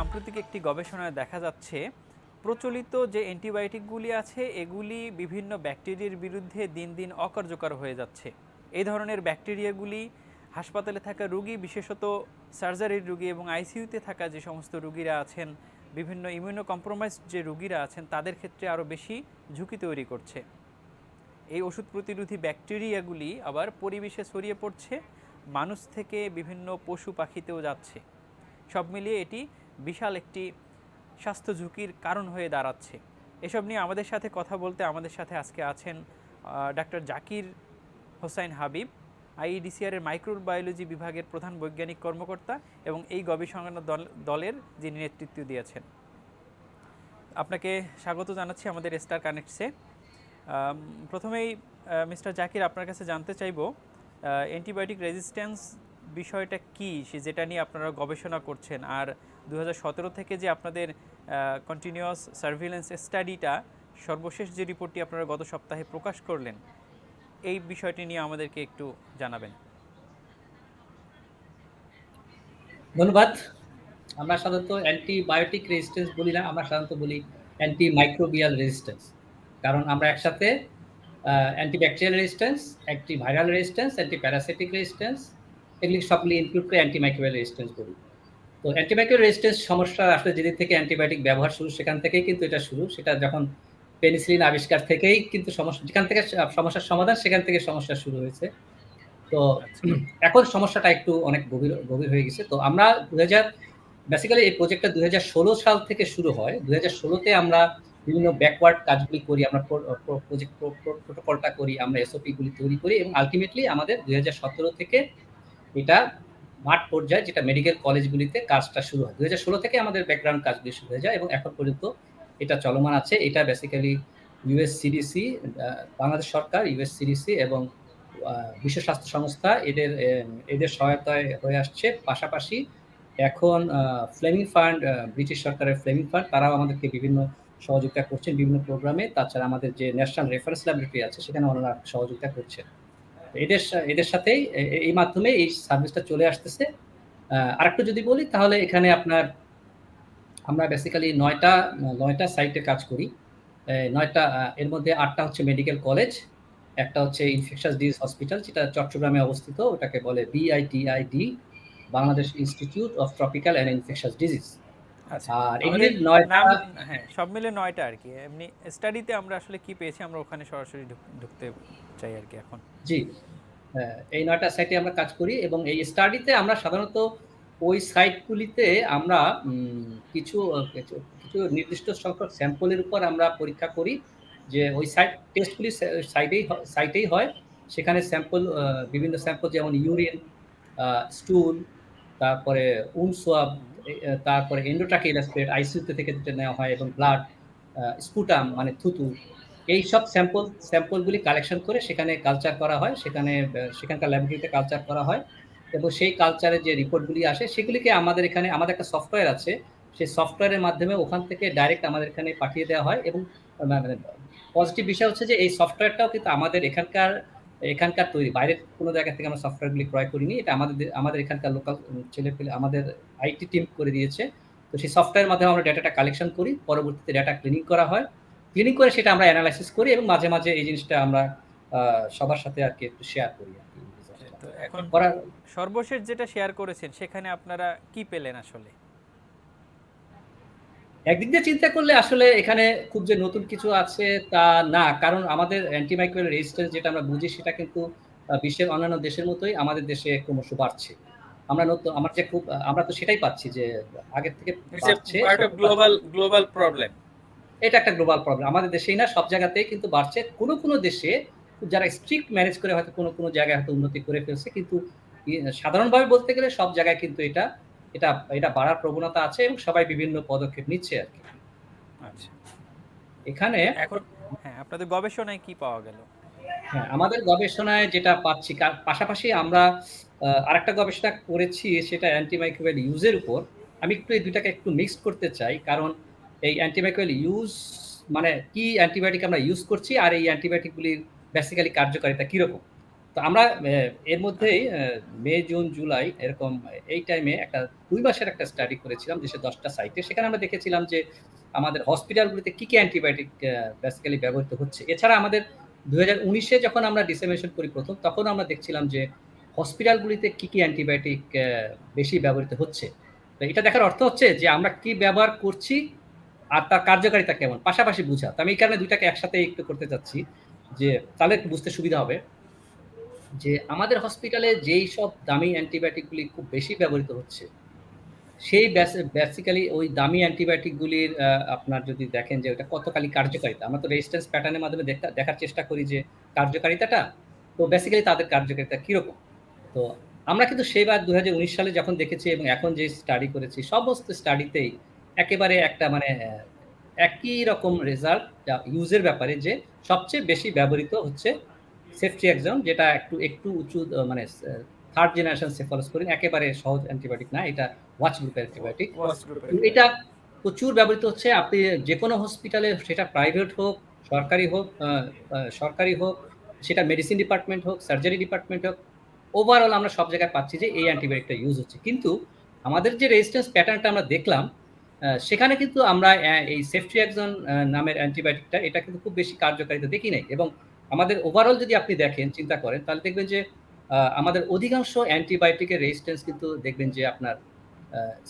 সাম্প্রতিক একটি গবেষণায় দেখা যাচ্ছে প্রচলিত যে অ্যান্টিবায়োটিকগুলি আছে এগুলি বিভিন্ন ব্যাকটেরিয়ার বিরুদ্ধে দিন দিন অকার্যকর হয়ে যাচ্ছে। এই ধরনের ব্যাকটেরিয়াগুলি হাসপাতালে থাকা রোগী, বিশেষত সার্জারির রোগী এবং আইসিইউতে থাকা যে সমস্ত রোগীরা আছেন, বিভিন্ন ইমিউনো কম্প্রোমাইজড যে রোগীরা আছেন তাদের ক্ষেত্রে আরও বেশি ঝুঁকি তৈরি করছে। এই ওষুধ প্রতিরোধী ব্যাকটেরিয়াগুলি আবার পরিবেশে ছড়িয়ে পড়ছে, মানুষ থেকে বিভিন্ন পশু পাখিতেও যাচ্ছে। সব মিলিয়ে এটি বিশাল একটি স্বাস্থ্য ঝুঁকির কারণ হয়ে দাঁড়াচ্ছে। এসব নিয়ে আমাদের সাথে কথা বলতে আমাদের সাথে আজকে আছেন ডাক্তার জাকির হোসাইন হাবিব, আইইডিসিআর এর মাইক্রোবায়োলজি বিভাগের প্রধান বৈজ্ঞানিক কর্মকর্তা এবং এই গবেষণা দলের যিনি নেতৃত্ব দিয়েছেন। আপনাকে স্বাগত জানাচ্ছি আমাদের স্টার কানেক্টসে। প্রথমেই মিস্টার জাকির, আপনার কাছে জানতে চাইব অ্যান্টিবায়োটিক রেজিস্ট্যান্স বিষয়টা কী, যেটা নিয়ে আপনারা গবেষণা করছেন, আর 2017 থেকে যে আপনাদের কন্টিনিউয়াস সার্ভিলেন্স স্টাডিটা, সর্বশেষ যে রিপোর্টটি আপনারা গত সপ্তাহে প্রকাশ করলেন, এই বিষয়টি নিয়ে আমাদেরকে একটু জানাবেন। ধন্যবাদ। আমরা সাধারণত অ্যান্টিবায়োটিক রেজিস্ট্যান্স বলি না, আমরা সাধারণত বলি অ্যান্টি মাইক্রোবিয়াল রেজিস্ট্যান্স। কারণ আমরা একসাথে antibacterial resistance, anti viral resistance, anti parasitic resistance এগুলি সবগুলি ইনক্লুড করে অ্যান্টি মাইক্রোবিয়াল রেজিস্ট্যান্স বলি। তো অ্যান্টিমাইক্রোবিয়াল রেজিস্ট্যান্স সমস্যা আসলে যেদিন থেকে অ্যান্টিবায়োটিক ব্যবহার শুরু সেখান থেকেই কিন্তু এটা শুরু। সেটা যখন পেনিসিলিন আবিষ্কার থেকেই কিন্তু সমস্যা, যেখান থেকে সমস্যার সমাধান সেখান থেকে সমস্যা শুরু হয়েছে। তো এখন সমস্যাটা একটু অনেক গভীর হয়ে গেছে। তো আমরা বেসিক্যালি এই প্রজেক্টটা 2016 সাল থেকে শুরু হয়। 2016 তে আমরা বিভিন্ন ব্যাকওয়ার্ড কাজগুলি করি, আমরা প্রজেক্ট প্রোটোকলটা করি, আমরা এসওপি গুলি তৈরি করি এবং আলটিমেটলি আমাদের 2017 থেকে এটা মাঠ পর্যায়ে, যেটা মেডিকেল কলেজগুলিতে কাজটা শুরু হয়। 2016 থেকে আমাদের ব্যাকগ্রাউন্ড কাজগুলি শুরু হয়ে যায় এবং এখন পর্যন্ত এটা চলমান আছে। এটা বেসিক্যালি ইউএস সিডিসি, বাংলাদেশ সরকার, ইউএস সিডিসি এবং বিশ্ব স্বাস্থ্য সংস্থা এদের সহায়তায় হয়ে আসছে। পাশাপাশি এখন ফ্লেমিং ফান্ড, ব্রিটিশ সরকারের ফ্লেমিং ফান্ড, তারাও আমাদেরকে বিভিন্ন সহযোগিতা করছেন বিভিন্ন প্রোগ্রামে। তাছাড়া আমাদের যে ন্যাশনাল রেফারেন্স ল্যাবরেটরি আছে সেখানে ওনারা সহযোগিতা করছেন। এদের সাথেই এই মাধ্যমে এই সার্ভিসটা চলে আসতেছে। আরেকটু যদি বলি তাহলে এখানে আমরা বেসিক্যালি 9টা সাইটে কাজ করি। 9টা, এর মধ্যে 8টা হচ্ছে মেডিকেল কলেজ, একটা হচ্ছে ইনফেকশাস ডিজিজ হসপিটাল যেটা চট্টগ্রামে অবস্থিত, ওটাকে বলে BITID, Bangladesh institute of tropical and infectious disease. আর এগুলির 9টা, হ্যাঁ, সব মিলে 9টা আর কি। এমনি স্টাডিতে আমরা আসলে কি পেয়েছি আমরা ওখানে সরাসরি ঢুকতে চাই আর কি এখন। জি, এই 9টা সাইটে আমরা কাজ করি এবং এই স্টাডিতে আমরা সাধারণত ওই সাইটগুলিতে আমরা কিছু নির্দিষ্ট সংখ্যক স্যাম্পলের উপর আমরা পরীক্ষা করি যে ওই টেস্টগুলি সাইটেই হয়। সেখানে বিভিন্ন স্যাম্পল যেমন ইউরিন, স্টুল, তারপরে সোয়াব, তারপরে এন্ডোট্রাকিয়াল অ্যাসপিরেট আইসিইউতে থেকে যেটা নেওয়া হয় এবং ব্লাড, স্পুটাম মানে থুতু, এই সব স্যাম্পলগুলি কালেকশন করে সেখানে কালচার করা হয়, সেখানকার ল্যাবরেটরিতে কালচার করা হয় এবং সেই কালচারের যে রিপোর্টগুলি আসে সেগুলিকে আমাদের একটা সফটওয়্যার আছে, সেই সফটওয়্যারের মাধ্যমে ওখান থেকে ডাইরেক্ট আমাদের এখানে পাঠিয়ে দেওয়া হয়। এবং পজিটিভ বিষয় হচ্ছে যে এই সফটওয়্যারটাও কিন্তু আমাদের এখানকার তৈরি, বাইরের কোনো জায়গা থেকে আমরা সফটওয়্যারগুলি ক্রয় করিনি। এটা আমাদের এখানকার লোকাল ছেলেপেলে, আমাদের আইটি টিম করে দিয়েছে। তো সেই সফটওয়্যারের মাধ্যমে আমরা ডাটাটা কালেকশন করি, পরবর্তীতে ডাটা ক্লিনিং করা হয়, ক্লিনিং করে সেটা আমরা অ্যানালাইসিস করি এবং মাঝে মাঝে এই জিনিসটা আমরা সবার সাথে আর কি একটু শেয়ার করি আর কি। তো এখন সর্বশেষ যেটা শেয়ার করেছেন সেখানে আপনারা কি পেলেন আসলে? একদিক দিয়ে চিন্তা করলে আসলে এখানে খুব যে নতুন কিছু আছে তা না, কারণ আমাদের অ্যান্টিমাইক্রোবিয়াল রেজিস্ট্যান্স যেটা আমরা বুঝি সেটা কিন্তু বিশ্বের অন্যান্য দেশের মতোই আমাদের দেশে ক্রমশ বাড়ছে। আমরা তো সেটাই পাচ্ছি যে আগের থেকে বাড়ছে। গ্লোবাল প্রবলেম, এটা একটা গ্লোবাল প্রবলেম, আমাদের দেশেই না সব জায়গাতেই কিন্তু বাড়ছে। কোনো দেশে যারা স্ট্রিক্ট ম্যানেজ করে হয়তো কোনো জায়গায় হয়তো উন্নতি করে ফেলছে, কিন্তু সাধারণভাবে বলতে গেলে সব জায়গায় কিন্তু এটা বাড়ার প্রবণতা আছে এবং সবাই বিভিন্ন পদক্ষেপ নিচ্ছে আর কি। আচ্ছা, এখানে এখন আপনাদের গবেষণায় কি পাওয়া গেল? হ্যাঁ, আমাদের গবেষণায় যেটা পাচ্ছি, পাশাপাশি আমরা আরেকটা গবেষণা করেছি, সেটা অ্যান্টিমাইক্রোবিয়াল ইউজের উপর। আমি একটু এই দুইটাকে একটু মিক্সড করতে চাই, কারণ এই অ্যান্টিমাইক্রোবিয়াল ইউজ মানে কি অ্যান্টিবায়োটিক আমরা ইউজ করছি আর এই অ্যান্টিবায়োটিকগুলির বেসিক্যালি কার্যকারিতা কিরকম। তো আমরা এর মধ্যেই মে, জুন, জুলাই এরকম এই টাইমে ২ মাসের একটা স্টাডি করেছিলাম দেশের ১০ টা সাইটে। সেখানে আমরা দেখেছিলাম যে আমাদের হসপিটালগুলোতে কি অ্যান্টিবায়োটিক বেসিক্যালি ব্যবহৃত হচ্ছে। এছাড়া আমাদের ২০১৯ এ যখন আমরা ডিসেমিনেশন করি ১ম তখন আমরা দেখছিলাম যে হসপিটালগুলিতে কি অ্যান্টিবায়োটিক বেশি ব্যবহৃত হচ্ছে। তো এটা দেখার অর্থ হচ্ছে যে আমরা কি ব্যবহার করছি আর তার কার্যকারিতা কেমন? পাশাপাশি বুঝা। তো আমি এই কারণে ২ টাকে একসাথে একটু করতে চাচ্ছি যে তাহলে একটু বুঝতে সুবিধা হবে। যে আমাদের হসপিটালে যেই সব দামি অ্যান্টিবায়োটিক গুলি খুব বেশি ব্যবহৃত হচ্ছে, সেই বেসিক্যালি ওই দামি অ্যান্টিবায়োটিক গুলির আপনার যদি দেখেন যে ওটা কতখানি কার্যকারিতা। আমরা তো রেজিস্ট্যান্স প্যাটার্ন এর মাধ্যমে দেখার চেষ্টা করি যে কার্যকারিতাটা। তো বেসিক্যালি তাদের কার্যকারিতা কিরকম? তো আমরা কিন্তু সেবার ২০১৯ সালে যখন দেখেছি এবং এখন যে স্টাডি করেছি, সমস্ত স্টাডিতেই একেবারে একটা মানে একই রকম রেজাল্ট ইউজের ব্যাপারে যে সবচেয়ে বেশি ব্যবহৃত হচ্ছে সেফট্রিয়াক্সন, যেটা একটু উঁচু মানে 3rd জেনারেশন সেফালোস্পোরিন, একেবারে সহজ অ্যান্টিবায়োটিক না। এটা ওয়াচ গ্রুপের অ্যান্টিবায়োটিক। ওয়াচ গ্রুপের এটা প্রচুর ব্যবহৃত হচ্ছে। আপনি যেকোনো হসপিটালে, সেটা প্রাইভেট হোক, সরকারি হোক, সরকারি হোক, সেটা মেডিসিন ডিপার্টমেন্ট হোক, সার্জারি ডিপার্টমেন্ট হোক, ওভারঅল আমরা সব জায়গায় পাচ্ছি যে এই অ্যান্টিবায়োটিকটা ইউজ হচ্ছে। কিন্তু আমাদের যে রেজিস্ট্যান্স প্যাটার্নটা আমরা দেখলাম, সেখানে কিন্তু আমরা এই সেফট্রিয়াক্সন নামের অ্যান্টিবায়োটিকটা, এটা কিন্তু খুব বেশি কার্যকারিতা দেখি নাই। এবং আমাদের ওভারঅল যদি আপনি দেখেন, চিন্তা করেন, তাহলে দেখবেন যে আমাদের অধিকাংশ অ্যান্টিবায়োটিকের রেজিস্ট্যান্স কিন্তু দেখবেন যে আপনার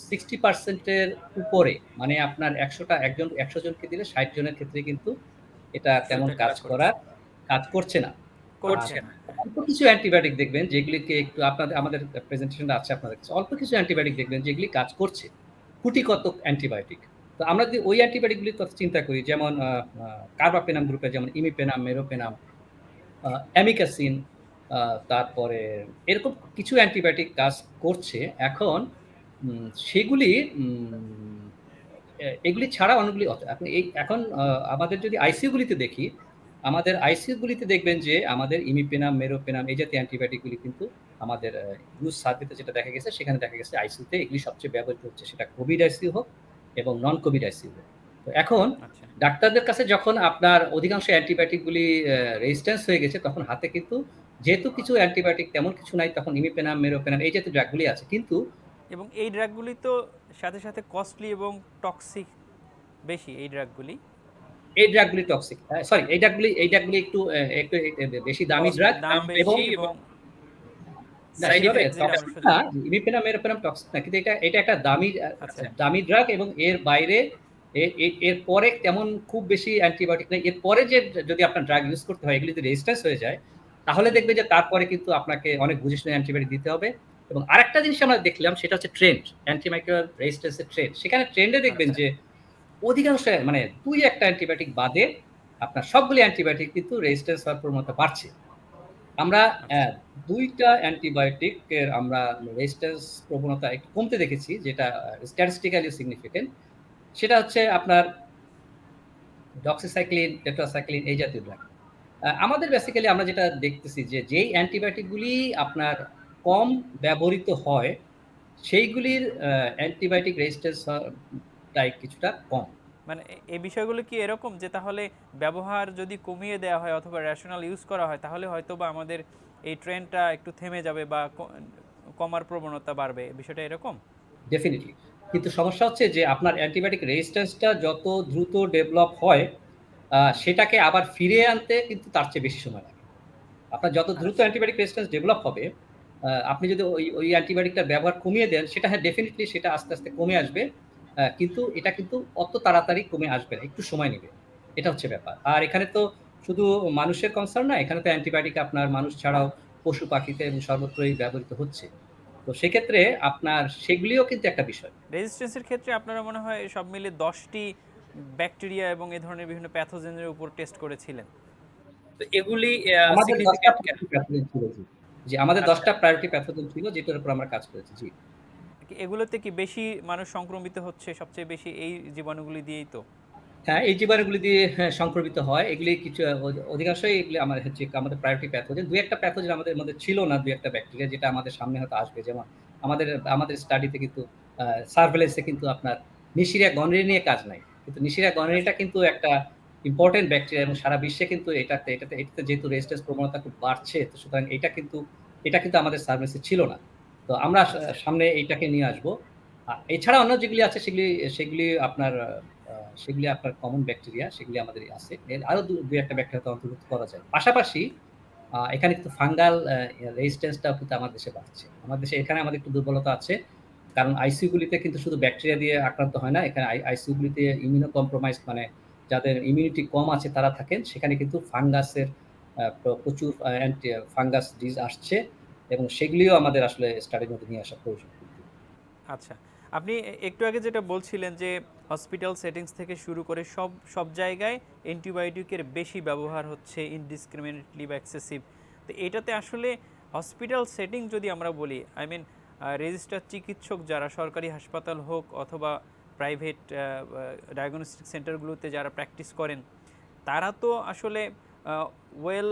60% এর উপরে, মানে আপনার ১০০ জনকে দিলে ৬০ জনের ক্ষেত্রে কিন্তু এটা তেমন সেটা কাজ করছে না। আর করছে না। অল্প কিছু অ্যান্টিবায়োটিক দেখবেন যেগুলিকে একটু আমাদের প্রেজেন্টেশনটা আছে আপনাদের কাছে। অল্প কিছু অ্যান্টিবায়োটিক দেখবেন যেগুলি কাজ করছে। গুটি কতক অ্যান্টিবায়োটিক। তো আমরা যদি ওই অ্যান্টিবায়োটিকগুলির কথা চিন্তা করি, যেমন আ কার্বাপেনাম গ্রুপের যেমন ইমিপেনাম, মেরোপেনাম, অ্যামিকাসিন, তারপরে এরকম কিছু অ্যান্টিবায়োটিক কাজ করছে। এখন সেগুলি এগুলি ছাড়া অনেকগুলি আপনি এখন আমাদের যদি আইসিইউ গুলিতে দেখি, আমাদের আইসিইউ গুলিতে দেখবেন যে আমাদের ইমিপেনাম, মেরোপেনাম এই জাতীয় অ্যান্টিবায়োটিক গুলি কিন্তু আমাদের ইউজ সার্ভেতে যেটা দেখা গেছে, সেখানে দেখা গেছে আইসিইউতে এগুলি সবচেয়ে ব্যবহৃত হচ্ছে। সেটা কোভিড আইসিইউ হোক এবং নন কোভিড আইসিইউ হোক। তো এখন আচ্ছা। ডাক্তারদের কাছে যখন আপনার অধিকাংশ অ্যান্টিবায়োটিক গুলি রেজিস্ট্যান্স হয়ে গেছে, তখন হাতে কিন্তু যেহেতু কিছু অ্যান্টিবায়োটিক তেমন কিছু নাই, তখন ইমিপেনাম, মেরোপেনাম এই জাতীয় ড্রাগ গুলি আছে। কিন্তু এবং এই ড্রাগগুলি তো সাথে কস্টলি এবং টক্সিক বেশি এই ড্রাগগুলি। এই ড্রাগগুলি টক্সিক। সরি, এই ড্রাগগুলি একটু বেশি দামি ড্রাগ দাম এবং বেশি এবং না সাইড সেভাবে ইফেক্ট যেটা টক্সিক অবশ্য না, ইমিপেনাম, মেরোপেনাম টক্সিক না। কিন্তু এটা একটা আচ্ছা। দামি ড্রাগ এবং এর বাইরে এর পরে তেমন খুব বেশি অ্যান্টিবায়োটিক নেই। এরপরে যে যদি আপনার ড্রাগ ইউজ করতে হয়, এগুলি যদি রেজিস্ট্যান্স হয়ে যায়, তাহলে দেখবেন যে তারপরে কিন্তু আপনাকে অনেক বুঝে শুনে অ্যান্টিবায়োটিক দিতে হবে। এবং আরেকটা জিনিস আমরা দেখলাম, সেটা হচ্ছে ট্রেন্ড, অ্যান্টিমাইক্রোবিয়াল রেজিস্ট্যান্স এর ট্রেন্ড। সেখানে ট্রেন্ডে দেখবেন আচ্ছা। যে অধিকাংশ মানে ২-১ টা অ্যান্টিবায়োটিক বাদে আপনার সবগুলি অ্যান্টিবায়োটিক কিন্তু রেজিস্ট্যান্স হওয়ার প্রবণতা বাড়ছে। আমরা আচ্ছা। ২ টা অ্যান্টিবায়োটিক এর আমরা রেজিস্ট্যান্স প্রবণতা একটু কমতে দেখেছি, যেটা স্ট্যাটিস্টিক্যালি সিগনিফিক্যান্ট। সেটা হচ্ছে আপনার ডক্সিসাইক্লিন, টেট্রাসাইক্লিন এই জাতীয় ড্রাগ। আমাদের বেসিক্যালি আমরা যেটা দেখতেছি যে যেই অ্যান্টিবায়োটিক গুলি আপনার কম ব্যবহৃত হয়, সেইগুলির অ্যান্টিবায়োটিক রেজিস্ট্যান্স টাই কিছুটা কম। মানে এই বিষয়গুলো কি এরকম যে তাহলে ব্যবহার যদি কমিয়ে দেওয়া হয় অথবা রেশনাল ইউজ করা হয়, তাহলে হয়তোবা আমাদের এই ট্রেন্ডটা একটু থেমে যাবে বা কমার প্রবণতা বাড়বে, বিষয়টা এরকম? ডেফিনিটলি। কিন্তু সমস্যা হচ্ছে যে আপনার অ্যান্টিবায়োটিক রেজিস্ট্যান্সটা যত দ্রুত ডেভেলপ হয়, সেটাকে আবার ফিরিয়ে আনতে কিন্তু তার চেয়ে বেশি সময় লাগে। আপনার যত দ্রুত আচ্ছা। অ্যান্টিবায়োটিক রেজিস্ট্যান্স ডেভেলপ হবে, আপনি যদি ওই অ্যান্টিবায়োটিকটার ব্যবহার কমিয়ে দেন, সেটা হ্যাঁ ডেফিনিটলি সেটা আস্তে কমে আসবে। কিন্তু এটা কিন্তু অত তাড়াতাড়ি কমে আসবে না। একটু সময় নেবে। এটা হচ্ছে ব্যাপার। আর এখানে তো শুধু মানুষের কনসার্ন না, এখানে তো অ্যান্টিবায়োটিক আপনার মানুষ ছাড়াও পশু-পাখিতে এবং সর্বত্রই ব্যবহৃত হচ্ছে। তো সেক্ষেত্রে আপনার সেগুলিও কিন্তু একটা বিষয়। রেজিস্ট্যান্সের ক্ষেত্রে আপনারা মনে হয় সব মিলে ১০টি ব্যাকটেরিয়া এবং এ ধরনের বিভিন্ন প্যাথোজেনের উপর টেস্ট করেছিলেন। তো এগুলি আমাদের ১০ টা সিগনিফিক্যান্ট কেন? প্রায়োরিটি প্যাথোজেন ছিল, জি। জি, আমাদের ১০ আচ্ছা। টা প্রায়োরিটি প্যাথোজেন ছিল যেটার উপর আমরা কাজ করেছি। জি। এগুলোতে কি বেশি মানুষ সংক্রমিত হচ্ছে সবচেয়ে বেশি এই জীবাণুগুলি দিয়েই তো? হ্যাঁ, এই জীবাণুগুলি দিয়ে সংক্রমিত হয়। এগুলি কিছু অধিকাংশই এগুলি আমাদের প্রায়োরিটি প্যাথোজেন। ২-১ টা প্যাথোজেন আমাদের মধ্যে ছিল না, ২-১ টা ব্যাকটেরিয়া যেটা আমাদের সামনে হয়তো আসবে। যেমন আমাদের আমাদের স্টাডিতে কিন্তু সার্ভেইলেন্স এ কিন্তু আপনার নিশিরিয়া গনরে নিয়ে কাজ নাই। কিন্তু নিশিরিয়া আচ্ছা। গনরেটা কিন্তু একটা ইম্পর্টেন্ট ব্যাকটেরিয়া এবং সারা বিশ্বে কিন্তু এটাতে যেহেতু রেজিস্ট্যান্স প্রবণতা খুব বাড়ছে, তো সুতরাং এটা কিন্তু আমাদের সার্ভিসে ছিল না। তো আমরা আচ্ছা। সামনে এইটাকে নিয়ে আসবো। এছাড়া অন্য যেগুলি আছে সেগুলি আপনার সেগুলি আপনার কমন ব্যাকটেরিয়া, সেগুলি আমাদের আছে। এর আরো ২-১ টা ব্যাকটেরিয়া তো অন্তর্ভুক্ত করা যায়। পাশাপাশি এখানে কিন্তু ফাঙ্গাল রেজিস্ট্যান্স টাও কিন্তু আমার দেশে বাড়ছে। এখানে আমাদের একটু দুর্বলতা আছে। কারণ আইসিইউ গুলিতে কিন্তু শুধু ব্যাকটেরিয়া দিয়ে আক্রান্ত হয় না। এখানে আইসিইউ গুলিতে ইমিউনো কম্প্রোমাইজড মানে যাদের ইমিউনিটি কম আছে তারা থাকেন। সেখানে কিন্তু ফাঙ্গাসের প্রচুর ফাঙ্গাস ডিজিজ আসছে এবং সেগুলিও আমাদের আসলে স্টাডির মধ্যে নিয়ে আসা প্রয়োজন। আচ্ছা, আপনি একটু আগে যেটা বলছিলেন যে হসপিটাল সেটিংস থেকে শুরু করে সব সব জায়গায় অ্যান্টিবায়োটিকের বেশি ব্যবহার হচ্ছে ইনডিসক্রিমিনেটলি বা এক্সেসিভ। তো এটাতে আসলে হসপিটাল সেটিং যদি আমরা বলি, আই মিন রেজিস্টার্ড চিকিৎসক যারা সরকারি হাসপাতাল হোক অথবা প্রাইভেট ডায়াগনস্টিক সেন্টারগুলোতে যারা প্র্যাকটিস করেন, তারা তো আসলে well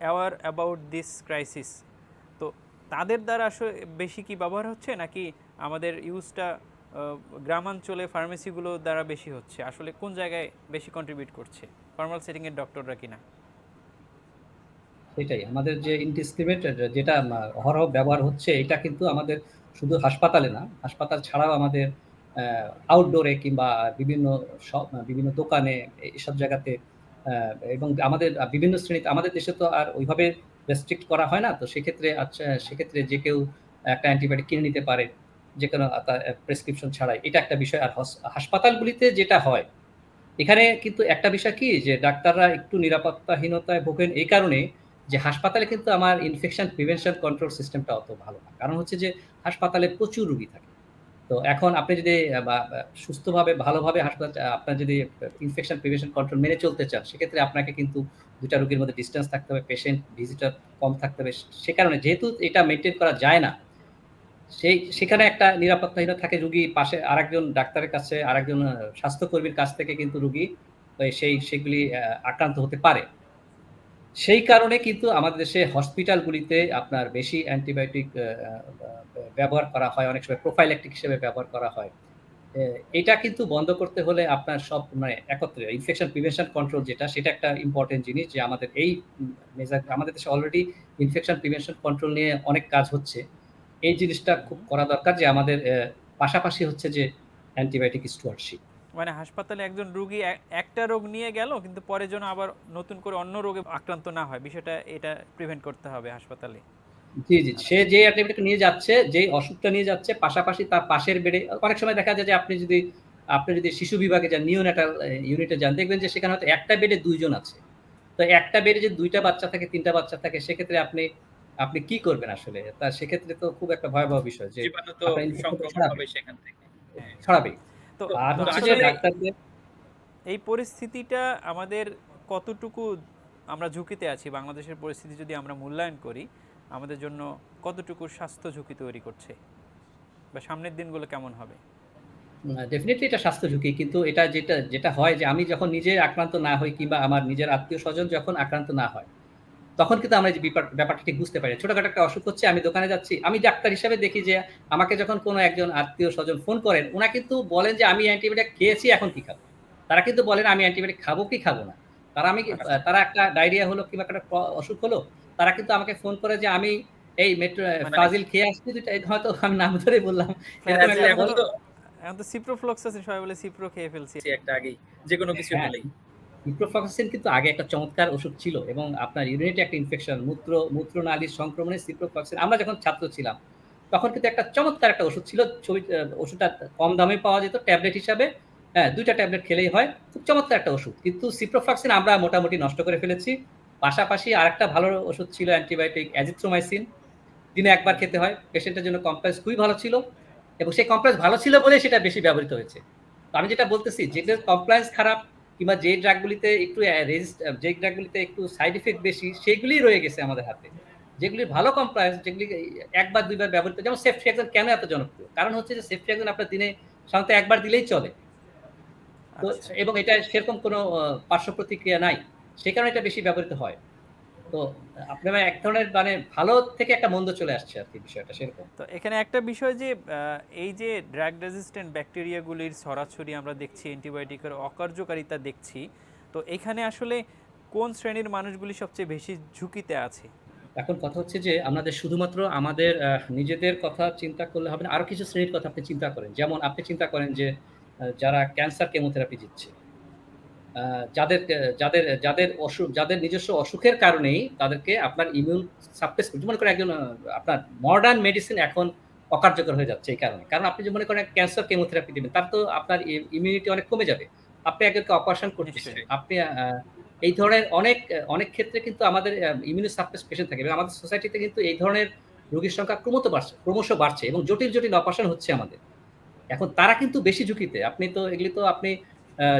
aware about this crisis. তো তাদের দ্বারা আসলে বেশি কি ব্যবহার হচ্ছে, নাকি আমাদের ইউজটা গ্রামাঞ্চলে ফার্মেসিগুলো দ্বারা বেশি হচ্ছে? আসলে কোন জায়গায় বেশি কন্ট্রিবিউট করছে, ফর্মাল সেটিংয়ের ডক্টররা কিনা? সেটাই। আমাদের যে ইনডিসক্রিমিনেট যেটা অহরহ ব্যবহার হচ্ছে, এটা কিন্তু আমাদের শুধু হাসপাতালে না, হাসপাতাল ছাড়াও আমাদের আউটডোরে কিংবা বিভিন্ন বিভিন্ন দোকানে এসব জায়গাতে এবং আমাদের বিভিন্ন শ্রেণীতে আমাদের দেশে তো আর ওইভাবে রেস্ট্রিক্ট করা হয় না। তো সেক্ষেত্রে যে কেউ একটা অ্যান্টিবায়োটিক কিনে নিতে পারে, যেকোনো তার প্রেসক্রিপশন ছাড়াই। এটা একটা বিষয়। আর হাসপাতালগুলিতে যেটা হয়, এখানে কিন্তু একটা বিষয় কি যে ডাক্তাররা একটু নিরাপত্তাহীনতায় ভোগেন এই কারণে যে হাসপাতালে কিন্তু আমার ইনফেকশন প্রিভেনশন কন্ট্রোল সিস্টেমটা অত ভালো না। কারণ হচ্ছে যে হাসপাতালে প্রচুর রোগী থাকে। তো এখন আপনি যদি সুস্থভাবে ভালোভাবে আপনার যদি ইনফেকশন প্রিভেনশন কন্ট্রোল মেনে চলতে চান, সেক্ষেত্রে আপনাকে কিন্তু ২ টা রোগীর মধ্যে ডিসট্যান্স থাকতে হবে, পেশেন্ট ভিজিটর কম থাকতে হবে। সে কারণে যেহেতু এটা মেইনটেইন করা যায় না, সেখানে একটা নিরাপত্তাহীনতা থাকে। রোগী পাশে আরেকজন ডাক্তারের কাছে, আরেকজন স্বাস্থ্যকর্মীর কাছ থেকে কিন্তু রোগী সেগুলি আক্রান্ত হতে পারে। সেই কারণে কিন্তু আমাদের দেশে হসপিটালগুলিতে আপনার বেশি অ্যান্টিবায়োটিক আ আ আ ব্যবহার করা হয়। অনেক সময় প্রোফাইল্যাকটিক হিসেবে ব্যবহার করা হয়। এ এটা কিন্তু বন্ধ করতে হলে আপনার সব মানে একত্রে ইনফেকশন প্রিভেনশন কন্ট্রোল যেটা, সেটা একটা ইম্পোর্টেন্ট জিনিস যে আমাদের এই আমাদের দেশে অলরেডি ইনফেকশন প্রিভেনশন কন্ট্রোল নিয়ে অনেক কাজ হচ্ছে। এই জিনিসটা হুম খুব হুম। করা দরকার যে আমাদের পাশাপাশি হচ্ছে যে অ্যান্টিবায়োটিক স্টুয়ার্ডশিপ। মানে হাসপাতালে একজন রুগী একটা রোগ নিয়ে গেল, কিন্তু পরে যেন আবার নতুন করে অন্য রোগে আক্রান্ত না হয়, বিষয়টা এটা প্রিভেন্ট করতে হবে হাসপাতালে। জি। সে আচ্ছা। যে অ্যান্টিবায়োটিক নিয়ে যাচ্ছে, যেই অসুখটা নিয়ে যাচ্ছে, পাশাপাশি তার পাশের বেডে অনেক সময় দেখা যায় যে আপনি যদি শিশু বিভাগে যান, নিওনেটাল ইউনিটে যান, দেখবেন যে সেখানে হয়তো একটা বেডে ২ জন আছে। তো একটা বেডে যদি ২ টা বাচ্চা থাকে, ৩ টা বাচ্চা থাকে, সেক্ষেত্রে আপনি আপনি কি করবেন আসলে? সেক্ষেত্রে তো খুব একটা ভয়াবহ বিষয় যে জীবাণু তো আপনার ইনফেকশন তো সংক্রমণ ছড়াবে, হবে সেখান থেকে। হ্যাঁ। ছড়াবেই। তো আর তো হচ্ছে যে আসলে ডাক্তারদের এই পরিস্থিতিটা আমাদের কতটুকু আমরা ঝুঁকিতে আছি, বাংলাদেশের পরিস্থিতি যদি আমরা মূল্যায়ন করি, আমাদের জন্য কতটুকু স্বাস্থ্য ঝুঁকি তৈরি করছে, বা সামনের দিনগুলো কেমন হবে? ডেফিনিটলি এটা স্বাস্থ্য ঝুঁকি। কিন্তু এটা যেটা হয় যে আমি যখন নিজে আক্রান্ত না হই কিংবা আমার নিজের আত্মীয়স্বজন যখন আক্রান্ত না হয়, তখন কিন্তু আমরা এই যে ব্যাপারটা ঠিক বুঝতে পারি। ছোটখাটো একটা অসুখ হচ্ছে, আমি দোকানে যাচ্ছি। আমি ডাক্তার হিসেবে দেখি যে আমাকে যখন কোনো একজন আত্মীয়স্বজন ফোন করেন, উনারা কিন্তু বলেন যে, "আমি অ্যান্টিবায়োটিক খেয়েছি, এখন কি খাবো?" তারা কিন্তু বলে না, "আমি অ্যান্টিবায়োটিক খাবো কি খাবো না?" আচ্ছা। তারা একটা ডায়রিয়া হলো কিংবা একটা অসুখ হলো, তারা কিন্তু আমাকে ফোন করে যে, "আমি এই মানে ফ্লাজিল খেয়ে আসছি ২ টা।" হয়তো আমি নাম ধরেই বললাম। এরকম ফ্লাজিল একটা এখন এখন তো, তো এখন তো সিপ্রোফ্লক্সাসিন সবাই বলে সিপ্রো খেয়ে ফেলছি। একটা আগেই যেকোনো কিছু হ্যাঁ। হলেই। ciprofloxacin কিন্তু আগে একটা চমৎকার ওষুধ ছিল এবং আপনার ইউরিনেটে একটা ইনফেকশন মূত্রনালীর সংক্রমণে ciprofloxacin আমরা যখন ছাত্র ছিলাম, তখন কিন্তু একটা চমৎকার একটা ওষুধ ছিল। ওষুধটা কম দামে পাওয়া যেত ট্যাবলেট হিসাবে। হ্যাঁ, ২ টা ট্যাবলেট খেলেই হয়। খুব চমৎকার একটা ওষুধ। কিন্তু ciprofloxacin আমরা মোটামুটি নষ্ট করে ফেলেছি। পাশাপাশি আরেকটা ভালো ওষুধ ছিল অ্যান্টিবায়োটিক azithromycin। দিনে ১ বার হুম খেতে হুম। হয়। পেশেন্টের জন্য কমপ্লেক্স খুবই ভালো ছিল এবং সেই কমপ্লেক্স ভালো ছিল বলেই সেটা বেশি ব্যবহৃত হয়েছে। তো আমি যেটা বলতেছি, আচ্ছা। যেটার কমপ্লায়েন্স খারাপ কিংবা যে ড্রাগগুলিতে একটু যে ড্রাগগুলিতে একটু সাইড ইফেক্ট বেশি, সেগুলিই রয়ে গেছে আমাদের হাতে। যেগুলির ভালো কমপ্লায়েন্স, যেগুলি ১ বার ২ বার ব্যবহৃত, যেমন সেফট্রিয়াক্সন কেন এত জনপ্রিয়? কারণ হচ্ছে যে সেফট্রিয়াক্সন আপনার দিনে সাধারণত ১ বার দিলেই চলে। তো আচ্ছা। এবং এটা সেরকম কোনো পার্শ্ব প্রতিক্রিয়া নাই। সে কারণে এটা বেশি ব্যবহৃত হয়। তো আপনার এক ধরনের মানে ভালো থেকে একটা মন্দ চলে আসছে আরকি বিষয়টা সেরকম। তো এখানে একটা বিষয় যে এই যে ড্রাগ রেজিস্ট্যান্ট ব্যাকটেরিয়াগুলির ছড়াছড়ি আমরা দেখছি, অ্যান্টিবায়োটিকের অকার্যকারিতা দেখছি, তো এখানে আসলে কোন শ্রেণীর মানুষগুলি সবচেয়ে বেশি ঝুঁকিতে আছে? এখন কথা হচ্ছে যে আমাদের শুধুমাত্র আমাদের নিজেদের কথা চিন্তা করলে হবে না, আরো কিছু শ্রেণীর কথা আপনি চিন্তা করেন। যেমন আপনি চিন্তা করেন যে যারা ক্যান্সার কেমোথেরাপি দিচ্ছে, যাদের যাদের অসুখ, যাদের নিজস্ব অসুখের কারণেই তাদেরকে আপনার ইমিউন সাপ্রেস করতে, মনে করেন একজন আপনার মডার্ন মেডিসিন এখন অকার্যকর হয়ে যাচ্ছে এই কারণে। কারণ আপনি যে মনে করেন ক্যান্সার কেমোথেরাপি দিবেন, তার তো আপনার ইমিউনিটি অনেক কমে যাবে। আপনি একজনকে অপারেশন করতেছেন। নিশ্চয়ই। আপনি এই ধরনের অনেক ক্ষেত্রে কিন্তু আমাদের ইমিউনো সাপ্রেস পেশেন্ট থাকে এবং আমাদের সোসাইটিতে কিন্তু এই ধরনের রোগীর সংখ্যা ক্রমশ বাড়ছে এবং জটিল অপারেশন হচ্ছে আমাদের। এখন তারা কিন্তু বেশি ঝুঁকিতে। আপনি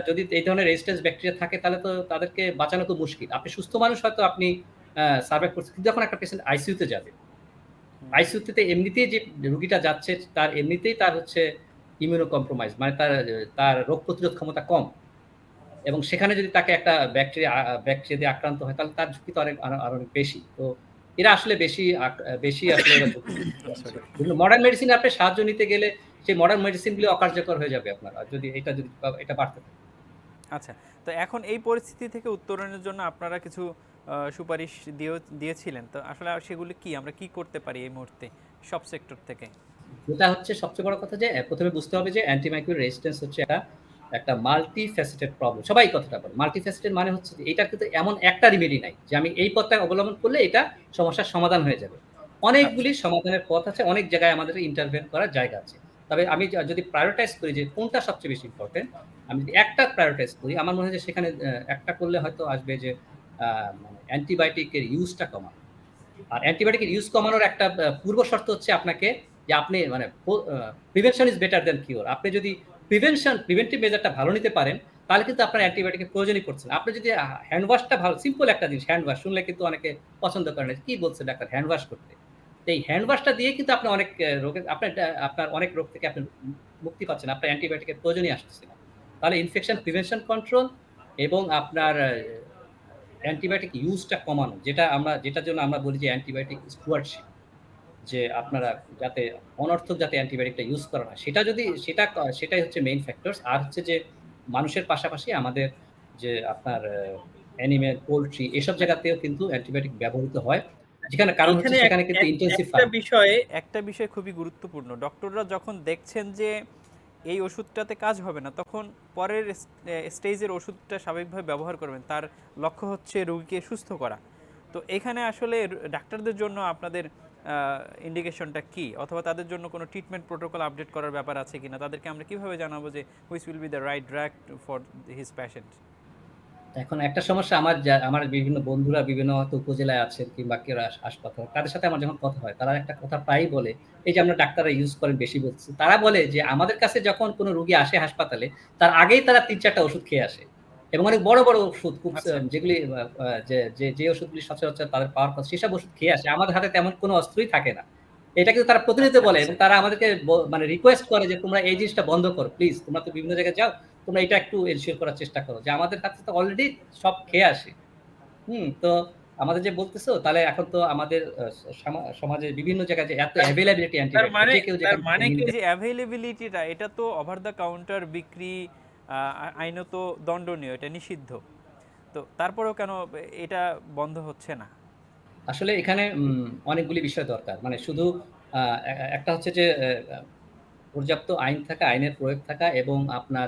যদি এই ধরনের রেজিস্ট্যান্স ব্যাকটেরিয়া থাকে তাহলে তো তাদেরকে বাঁচানো খুব মুশকিল। আপনি সুস্থ মানুষ হয়তো আপনি সার্ভাইভ করছেন। কিন্তু যখন একটা পেশেন্ট আইসিইউতে যাবে, হুম, আইসিইউতে এমনিতেই যে রোগীটা যাচ্ছে তার এমনিতেই তার হচ্ছে ইমিউনো কম্প্রোমাইজ, মানে তার রোগ প্রতিরোধ ক্ষমতা কম। এবং সেখানে যদি তাকে একটা ব্যাকটেরিয়া দিয়ে আক্রান্ত হয় তাহলে তার ঝুঁকি তো আরো অনেক বেশি। তো এরা আসলে বেশি আসলে এরা ঝুঁকিতে সরি। বিভিন্ন মডার্ন মেডিসিন আপনি সাহায্য নিতে গেলে সেই মডার্ন মেডিসিন গুলো অকার্যকর হয়ে যাবে আপনার। আর যদি এটা বাড়তে থাকে। আচ্ছা, তো এখন এই পরিস্থিতি থেকে উত্তরণের জন্য আপনারা কিছু সুপারিশ দিয়েছিলেন। তো আসলে সেগুলো কি? আমরা কি করতে পারি এই মুহূর্তে সব সেক্টর থেকে? যেটা হচ্ছে সবচেয়ে বড় কথা যে ১ম এ বুঝতে হবে যে অ্যান্টিমাইক্রোবিয়াল রেজিস্ট্যান্স হচ্ছে একটা মাল্টি ফ্যাসেটেড প্রবলেম। সবাই এই কথাটা বলে। মাল্টি ফ্যাসেটেড মানে হচ্ছে যে এটার কিন্তু এমন একটা রেমেডি নাই যে আমি এই পথটা অবলম্বন করলে এটা সমস্যার সমাধান হয়ে যাবে। আচ্ছা। অনেকগুলি সমাধানের পথ আছে, অনেক জায়গায় আমাদের ইন্টারভেন করার জায়গা আছে। তবে আমি যদি প্রায়োরিটাইজ করি যে কোনটা সবচেয়ে বেশি ইম্পোর্টেন্ট, আমি যদি একটা প্রায়োরিটাইজ করি আমার মনে হয় যে সেখানে একটা করলে হয়তো আসবে যে মানে অ্যান্টিবায়োটিকের ইউজটা কমানো। আর অ্যান্টিবায়োটিকের ইউজ কমানোর একটা পূর্ব শর্ত হচ্ছে আপনাকে যে আপনি মানে prevention is better than cure. আপনি যদি প্রিভেন্টিভ মেজারটা ভালো নিতে পারেন, তাহলে কিন্তু আপনার অ্যান্টিবায়োটিকের প্রয়োজনই পড়ছে না। আপনি যদি হ্যান্ড ওয়াশটা ভালো, সিম্পল একটা জিনিস হ্যান্ড ওয়াশ শুনলে কিন্তু অনেকে পছন্দ করে না। কি বলছে ডাক্তার হ্যান্ড ওয়াশ করতে? তো এই হ্যান্ড ওয়াশটা দিয়ে কিন্তু আপনি অনেক রোগের আপনার অনেক রোগ থেকে আপনি মুক্তি পাচ্ছেন। আপনার অ্যান্টিবায়োটিকের প্রয়োজনই আসতেছে না। তাহলে ইনফেকশন আচ্ছা। প্রিভেনশন কন্ট্রোল এবং আপনার অ্যান্টিবায়োটিক ইউজটা কমানো, যেটার জন্য আমরা বলি যে অ্যান্টিবায়োটিক স্টুয়ার্ডশিপ, যে আপনারা যাতে অনর্থক যাতে অ্যান্টিবায়োটিকটা ইউজ করা না, সেটা যদি সেটাই হচ্ছে মেইন ফ্যাক্টরস। আর হচ্ছে যে মানুষের পাশাপাশি আমাদের যে আপনার অ্যানিমেল, পোল্ট্রি এসব জায়গাতেও কিন্তু অ্যান্টিবায়োটিক ব্যবহৃত হয়। যেখানে কারণ হচ্ছে এইখানে সেখানে কিন্তু ইনটেনসিভ একটা ফার্ম। বিষয়ে একটা বিষয় খুবই গুরুত্বপূর্ণ। ডক্টররা যখন দেখছেন যে এই ওষুধটাতে কাজ হবে না, তখন পরের স্টেজের ওষুধটা স্বাভাবিকভাবে ব্যবহার করবেন। তার লক্ষ্য হচ্ছে রোগীকে সুস্থ করা। তো এখানে আসলে ডাক্তারদের জন্য আপনাদের ইন্ডিকেশনটা কি? অথবা তাদের জন্য কোনো ট্রিটমেন্ট প্রোটোকল আপডেট করার ব্যাপার আছে কিনা? তাদেরকে আমরা কিভাবে জানাবো যে which will be the right drug for his patient? এখন একটা সমস্যা আমার বিভিন্ন বন্ধুরা বিভিন্ন হয়তো উপজেলায় আছেন কিংবা কেউ হাসপাতাল, তাদের সাথে আমার যখন কথা হয় তারা একটা কথা প্রায়ই বলে, এই যে আমরা ডাক্তাররা ইউজ করেন বেশি বলছি। তারা বলে যে আমাদের কাছে যখন কোনো রোগী আসে হাসপাতালে, তার আগেই তারা ৩-৪ টা ওষুধ খেয়ে আসে। এবং অনেক বড় ওষুধ খুব আচ্ছা। যেগুলি যে ওষুধগুলি সচরাচর তাদের পাওয়ার কথা সেসব ওষুধ খেয়ে আসে। আমাদের হাতে তেমন কোনো অস্ত্রই থাকে না। এটা কিন্তু তারা প্রতিনিয়ত আচ্ছা, বলে আচ্ছা। এবং তারা আমাদেরকে মানে রিকোয়েস্ট করে যে তোমরা এই জিনিসটা বন্ধ করো। প্লিজ তোমরা তো বিভিন্ন জায়গায় যাও। তোমরা এটা একটু এনশিওর করার চেষ্টা করো যে আমাদের কাছে তো অলরেডি সব খেয়ে আসে। তো আমাদের যে বলতেছো তাহলে এখন তো আমাদের সমাজের বিভিন্ন জায়গায় যে এত তার এভেইলেবিলিটি তার অ্যান্টিবায়োটিক মানে যে কেউ তার যেখান থেকে মানে নিয়ে কি এই নিতে। যে অ্যাভেইলেবিলিটিটা, এটা তো ওভার দ্য কাউন্টার বিক্রি আইনত দণ্ডনীয়, এটা নিষিদ্ধ। তো তারপরেও কেন এটা বন্ধ হচ্ছে না? আসলে এখানে অনেকগুলি বিষয় দরকার। মানে শুধু আ এ এ একটা হচ্ছে যে পর্যাপ্ত আইন থাকা, আইনের প্রয়োগ থাকা এবং আপনার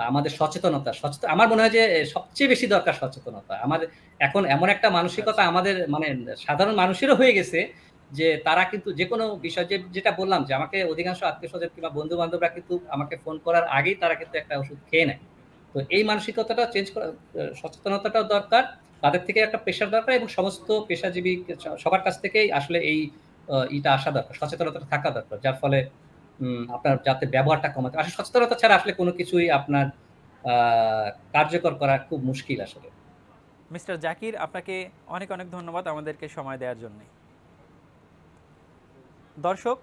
আমাদের সচেতনতা। আমার মনে হয় যে সবচেয়ে বেশি দরকার সচেতনতা। এখন এমন একটা মানসিকতা আচ্ছা। আমাদের মানে সাধারণ মানুষেরও হয়ে গেছে যে তারা কিন্তু যেকোনো বিষয় যেটা বললাম যে আমাকে অধিকাংশ আত্মীয়স্বজন কিংবা বন্ধু-বান্ধবরা কিন্তু আমাকে ফোন করার আগেই তারা কিন্তু একটা ওষুধ খেয়ে নেয়। তো এই মানসিকতাটা চেঞ্জ করা, সচেতনতাটাও দরকার। তাদের থেকে একটা প্রেশার দরকার এবং সমস্ত পেশাজীবী সবার কাছ থেকেই আসলে এই ইটা আসা দরকার। সচেতনতাটা থাকা দরকার। যার ফলে আপনার যাতে ব্যবহারটা কমাতে, আসলে সচেতনতা ছাড়া আসলে কোনো কিছুই আপনার আ কার্যকর করা খুব মুশকিল আসলে। মিস্টার জাকির, আপনাকে অনেক অনেক ধন্যবাদ আমাদেরকে সময় দেওয়ার জন্য। দর্শক,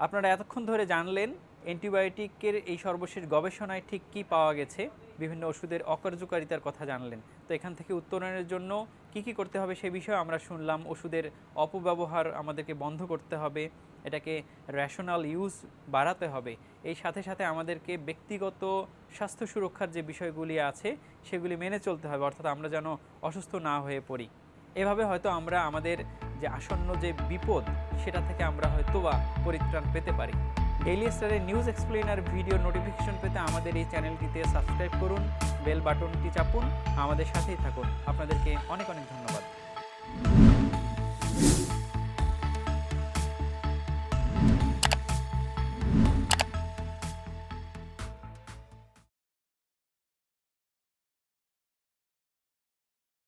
আপনারা এতক্ষণ ধরে জানলেন অ্যান্টিবায়োটিকের এই সর্বশেষ গবেষণায় ঠিক কী পাওয়া গেছে, বিভিন্ন ওষুধের অকার্যকারিতার কথা জানলেন। তো এখান থেকে উত্তরণের জন্য কি করতে হবে সে বিষয়ে আমরা শুনলাম। ওষুধের অপব্যবহার আমাদেরকে বন্ধ করতে হবে, এটাকে রেশনাল ইউজ বাড়াতে হবে। এই সাথে সাথে আমাদেরকে ব্যক্তিগত স্বাস্থ্য সুরক্ষার যে বিষয়গুলি আছে সেগুলি মেনে চলতে হবে, অর্থাৎ আমরা যেন অসুস্থ না হয়ে পড়ি। এভাবে হয়তো আমরা আমাদের যে আসন্ন যে বিপদ সেটা থেকে আমরা হয়তো বা পরিত্রাণ পেতে পারি। ডেইলি স্টারের নিউজ এক্সপ্লেইনার ভিডিও নোটিফিকেশন পেতে আমাদের এই চ্যানেলটিতে সাবস্ক্রাইব করুন, বেল বাটনটি চাপুন, আমাদের সাথেই থাকুন। আপনাদেরকে অনেক অনেক ধন্যবাদ।